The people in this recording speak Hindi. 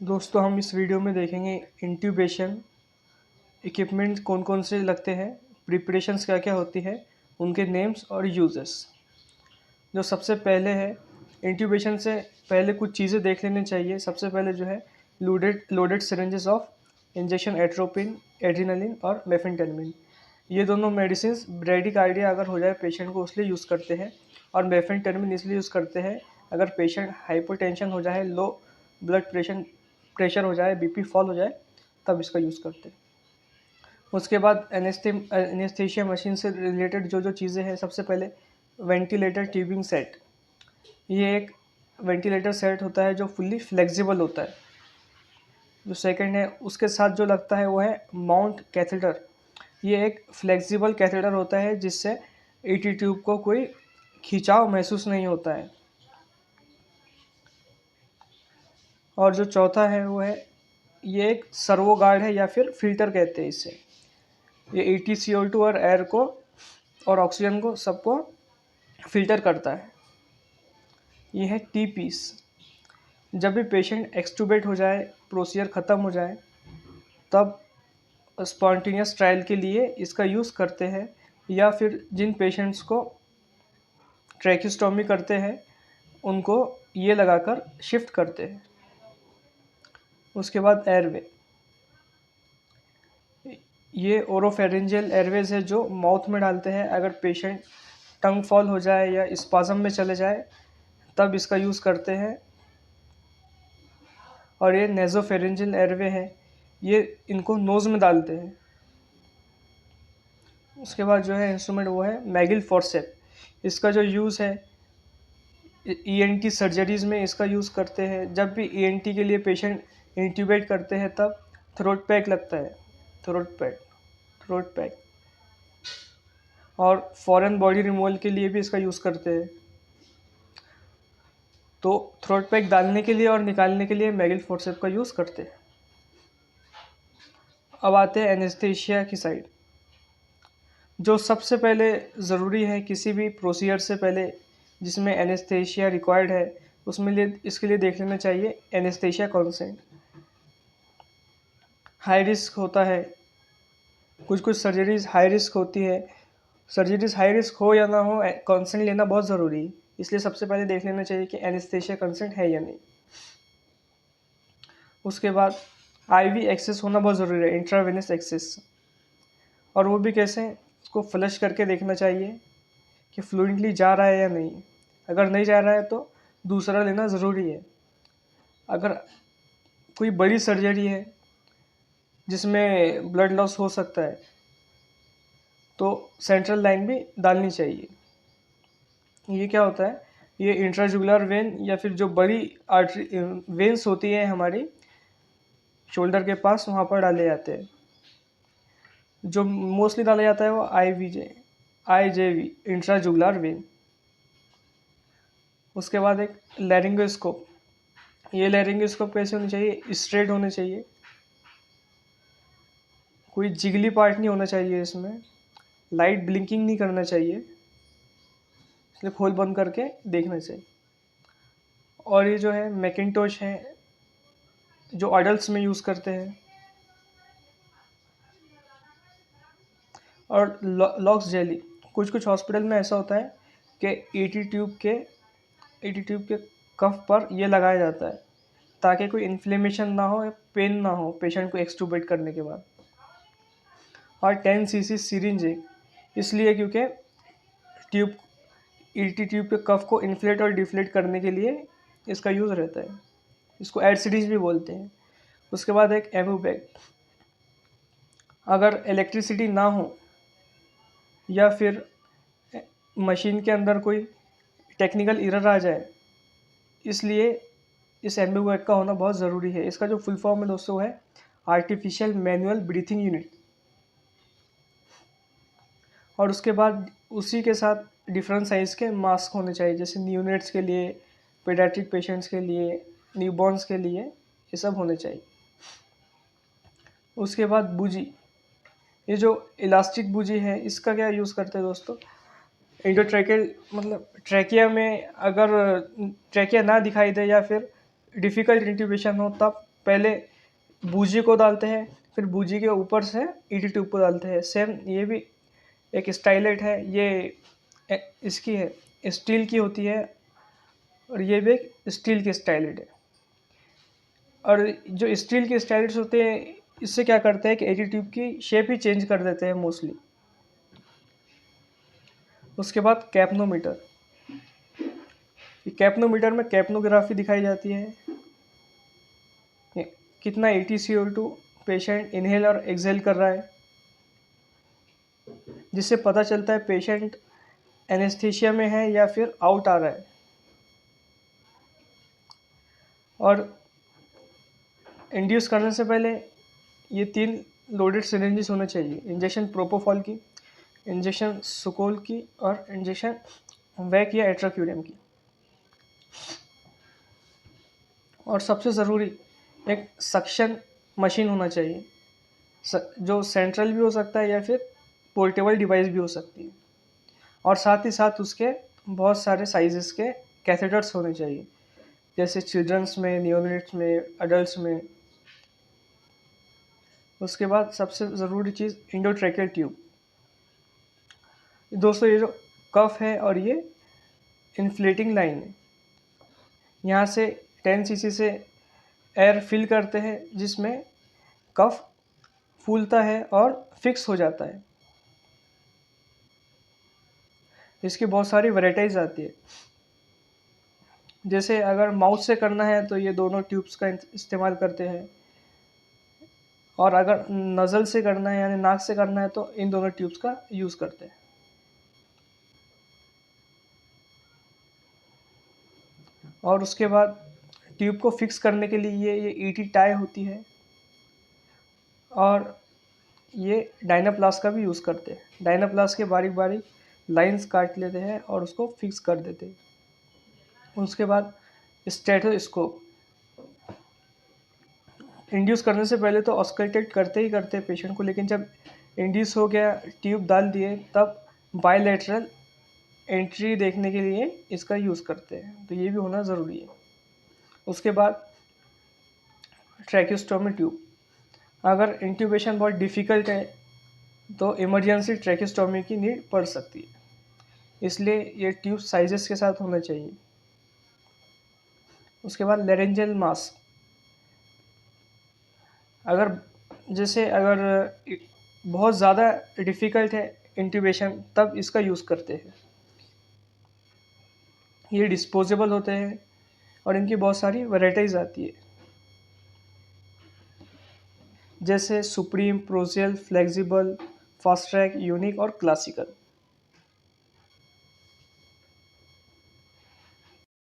दोस्तों हम इस वीडियो में देखेंगे इंट्यूबेशन इक्विपमेंट कौन कौन से लगते हैं, प्रिपरेशंस क्या क्या होती है, उनके नेम्स और यूजेस। जो सबसे पहले है, इंट्यूबेशन से पहले कुछ चीज़ें देख लेनी चाहिए। सबसे पहले जो है loaded syringes of injection atropine, adrenaline और मेफेंटेनमिन। ये दोनों मेडिसिन ब्रेडिकार्डिया अगर हो जाए पेशेंट को उसलिए यूज़ करते हैं, और मेफेंटेनमिन इसलिए यूज़ करते हैं अगर पेशेंट हाइपरटेंशन हो जाए, लो ब्लड प्रेशर हो जाए, बीपी फॉल हो जाए, तब इसका यूज़ करते हैं। उसके बाद एनेस्थीसिया मशीन से रिलेटेड जो जो चीज़ें हैं, सबसे पहले वेंटिलेटर ट्यूबिंग सेट। ये एक वेंटिलेटर सेट होता है जो फुल्ली फ्लेक्सिबल होता है। जो सेकंड है, उसके साथ जो लगता है वो है माउंट कैथेटर। ये एक फ्लेक्सिबल कैथेटर होता है जिससे ईटी ट्यूब को कोई खिंचाव महसूस नहीं होता है। और जो चौथा है वो है, ये एक सर्वो गार्ड है या फिर फिल्टर कहते हैं इसे। ये ATCO2 और एयर को और ऑक्सीजन को सबको फिल्टर करता है। ये है टी पीस। जब भी पेशेंट एक्सटूबेट हो जाए, प्रोसीजर ख़त्म हो जाए, तब स्पॉन्टेनियस ट्रायल के लिए इसका यूज़ करते हैं, या फिर जिन पेशेंट्स को ट्रैकिस्टोमी करते हैं उनको ये लगाकर शिफ्ट करते हैं। उसके बाद एयरवे। ये ओरोफेरेंजियल एयरवेज है जो माउथ में डालते हैं। अगर पेशेंट टंग फॉल हो जाए या स्पाज़म में चले जाए तब इसका यूज़ करते हैं। और ये नेज़ोफेरेंजियल एयरवे है, ये इनको नोज़ में डालते हैं। उसके बाद जो है इंस्ट्रूमेंट वो है मैगिल फॉर्सेप। इसका जो यूज़ है ENT सर्जरीज़ में इसका यूज़ करते हैं। जब भी ENT के लिए पेशेंट इंट्यूबेट करते हैं तब थ्रोट पैक लगता है, थ्रोट पैक। और फॉरेन बॉडी रिमूवल के लिए भी इसका यूज़ करते हैं। तो थ्रोट पैक डालने के लिए और निकालने के लिए मैगिल फॉर्सेप का यूज़ करते हैं। अब आते हैं एनेस्थीसिया की साइड। जो सबसे पहले ज़रूरी है किसी भी प्रोसीजर से पहले जिसमें एनेस्थीसिया रिक्वायर्ड है, उसमें इसके लिए देख लेना चाहिए एनेस्थीसिया कंसेंट। हाई रिस्क होता है, कुछ सर्जरीज हाई रिस्क होती है। सर्जरीज हाई रिस्क हो या ना हो, कंसेंट लेना बहुत ज़रूरी है। इसलिए सबसे पहले देख लेना चाहिए कि एनेस्थीसिया कंसेंट है या नहीं। उसके बाद IV एक्सेस होना बहुत ज़रूरी है, इंट्रावेनस एक्सेस। और वो भी कैसे, उसको फ्लश करके देखना चाहिए कि फ्लूइडली जा रहा है या नहीं। अगर नहीं जा रहा है तो दूसरा लेना ज़रूरी है। अगर कोई बड़ी सर्जरी है जिसमें ब्लड लॉस हो सकता है तो सेंट्रल लाइन भी डालनी चाहिए। ये क्या होता है, ये इंट्राजुगुलर वेन या फिर जो बड़ी आर्टरी वेन्स होती है हमारी शोल्डर के पास, वहाँ पर डाले जाते हैं। जो मोस्टली डाला जाता है वो IJV, इंट्राजुगुलर वेन। उसके बाद एक लैरिंगोस्कोप। ये लैरिंगोस्कोप कैसे होनी चाहिए, स्ट्रेट होने चाहिए, कोई जिगली पार्ट नहीं होना चाहिए इसमें, लाइट ब्लिंकिंग नहीं करना चाहिए, इसलिए खोल बंद करके देखना चाहिए। और ये जो है मैकिन्टोश है जो अडल्ट्स में यूज़ करते हैं। और लॉक्स जेली, कुछ हॉस्पिटल में ऐसा होता है कि ईटी ट्यूब के कफ पर ये लगाया जाता है ताकि कोई इन्फ्लेमेशन ना हो या पेन ना हो पेशेंट को एक्सटूबेट करने के बाद। और 10 cc सिरिंज इसलिए क्योंकि ट्यूब ईटी ट्यूब के कफ को इन्फ्लेट और डिफ्लेट करने के लिए इसका यूज़ रहता है। इसको एड सीरीज भी बोलते हैं। उसके बाद एक एमो बैग। अगर इलेक्ट्रिसिटी ना हो या फिर मशीन के अंदर कोई टेक्निकल एरर आ जाए, इसलिए इस एमो बैग का होना बहुत ज़रूरी है। इसका जो फुल फॉर्म है दोस्तों है आर्टिफिशियल मैनुअल ब्रीथिंग यूनिट। और उसके बाद उसी के साथ डिफरेंट साइज़ के मास्क होने चाहिए, जैसे न्यूनेट्स के लिए, पेडियाट्रिक पेशेंट्स के लिए, न्यूबॉर्न्स के लिए, ये सब होने चाहिए। उसके बाद बूजी। ये जो इलास्टिक बूजी है इसका क्या यूज़ करते हैं दोस्तों, इंडोट्रैकियल मतलब ट्रैकिया में अगर ट्रैकिया ना दिखाई दे या फिर डिफ़िकल्ट इंट्यूबेशन हो तब पहले बूजी को डालते हैं, फिर बूजी के ऊपर से ईटी ट्यूब को डालते हैं। सेम ये भी एक स्टाइलेट है, ये इसकी है, स्टील की होती है, और ये भी एक स्टील की स्टाइलेट है। और जो स्टील के स्टाइलेट्स होते हैं, इससे क्या करते हैं कि ईटी ट्यूब की शेप ही चेंज कर देते हैं मोस्टली। उसके बाद कैपनोमीटर, कैपनोमीटर में कैपनोग्राफी दिखाई जाती है, कितना ATCO2 पेशेंट इनहेल और एक्सहेल कर रहा है, जिससे पता चलता है पेशेंट एनेस्थीसिया में है या फिर आउट आ रहा है। और इंड्यूस करने से पहले ये 3 लोडेड सिरिंजेस होने चाहिए, इंजेक्शन प्रोपोफॉल की, इंजेक्शन सुकोल की, और इंजेक्शन वैक या एट्राक्यूरियम की। और सबसे ज़रूरी एक सक्शन मशीन होना चाहिए, जो सेंट्रल भी हो सकता है या फिर पोर्टेबल डिवाइस भी हो सकती है। और साथ ही साथ उसके बहुत सारे साइजेस के कैथेटर्स होने चाहिए, जैसे चिल्ड्रंस में, नियोनेट्स में, अडल्ट्स में। उसके बाद सबसे ज़रूरी चीज़ इंडोट्रैकियल ट्यूब। दोस्तों ये जो कफ है और ये इन्फ्लेटिंग लाइन है, यहाँ से 10 cc से एयर फिल करते हैं, जिसमें कफ फूलता है और फिक्स हो जाता है। इसकी बहुत सारी वैराइटीज़ आती है, जैसे अगर माउथ से करना है तो ये दोनों ट्यूब्स का इस्तेमाल करते हैं, और अगर नज़ल से करना है यानी नाक से करना है तो इन दोनों ट्यूब्स का यूज़ करते हैं। और उसके बाद ट्यूब को फिक्स करने के लिए ये ईटी टाई होती है, और ये डायनाप्लास का भी यूज़ करते हैं। डायनाप्लास के बारीक बारीक लाइंस काट लेते हैं और उसको फिक्स कर देते हैं। उसके बाद स्टेथोस्कोप, इंड्यूस करने से पहले तो ऑस्कल्टेट करते ही करते हैं पेशेंट को, लेकिन जब इंड्यूस हो गया, ट्यूब डाल दिए, तब बायलैटरल एंट्री देखने के लिए इसका यूज़ करते हैं, तो ये भी होना ज़रूरी है। उसके बाद ट्रैकियोस्टोमी ट्यूब, अगर इंट्यूबेशन बहुत डिफ़िकल्ट है तो इमरजेंसी ट्रैकियोस्टोमी की नीड पड़ सकती है, इसलिए ये ट्यूब साइजेस के साथ होना चाहिए। उसके बाद लेरेंजियल मास्क, अगर बहुत ज़्यादा डिफ़िकल्ट है इंट्यूबेशन, तब इसका यूज़ करते हैं। ये डिस्पोजेबल होते हैं और इनकी बहुत सारी वैराइटीज़ आती है, जैसे सुप्रीम, प्रोजेल, फ्लेक्सिबल, फास्ट ट्रैक, यूनिक और क्लासिकल।